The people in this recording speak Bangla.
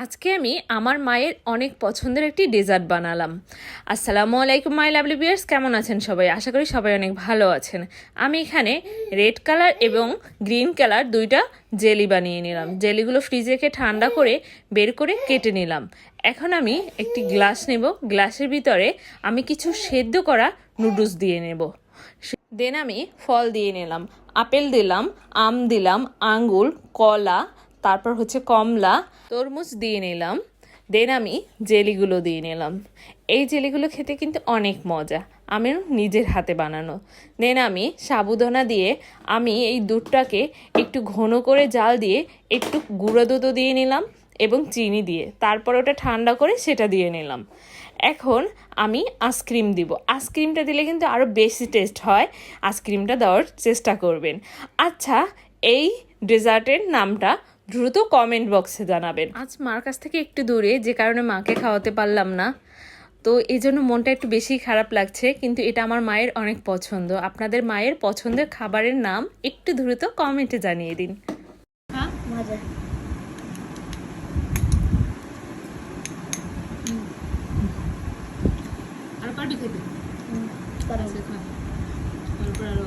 আজকে আমি আমার মায়ের অনেক পছন্দের একটি ডেজার্ট বানালাম। আসসালামু আলাইকুম মাই লাভলি ভিউয়ার্স, কেমন আছেন সবাই? আশা করি সবাই অনেক ভালো আছেন। আমি এখানে রেড কালার এবং গ্রিন কালার দুইটা জেলি বানিয়ে নিলাম। জেলিগুলো ফ্রিজে রেখে ঠান্ডা করে বের করে কেটে নিলাম। এখন আমি একটি গ্লাস নেব। গ্লাসের ভিতরে আমি কিছু সেদ্ধ করা নুডলস দিয়ে নেব। দেন আমি ফল দিয়ে নিলাম, আপেল দিলাম, আম দিলাম, আঙ্গুর, কলা, তারপর হচ্ছে কমলা, তরমুজ দিয়ে নিলাম। দেন আমি জেলিগুলো দিয়ে নিলাম। এই জেলিগুলো খেতে কিন্তু অনেক মজা, আমি নিজের হাতে বানানো। দেন আমি সাবুদানা দিয়ে আমি এই দুধটাকে একটু ঘন করে জাল দিয়ে একটু গুঁড়ো দুধও দিয়ে নিলাম এবং চিনি দিয়ে, তারপর ওটা ঠান্ডা করে সেটা দিয়ে নিলাম। এখন আমি আইসক্রিম দিব। আইসক্রিমটা দিলে কিন্তু আরও বেশি টেস্ট হয়, আইসক্রিমটা দেওয়ার চেষ্টা করবেন। আচ্ছা, এই ডেজার্টের নামটা দ্রুত কমেন্ট বক্সে জানাবেন। আজ মার কাছ থেকে একটু দূরে, যে কারণে মাকে খাওয়াতে পারলাম না, তো এই জন্য মনটা একটু বেশি খারাপ লাগছে। কিন্তু এটা আমার মায়ের অনেক পছন্দ। আপনাদের মায়ের পছন্দের খাবারের নাম একটু দ্রুত কমেন্টে জানিয়ে দিন। হ্যাঁ মজা। আর পার্টি খেতে তারপর তারপর আরো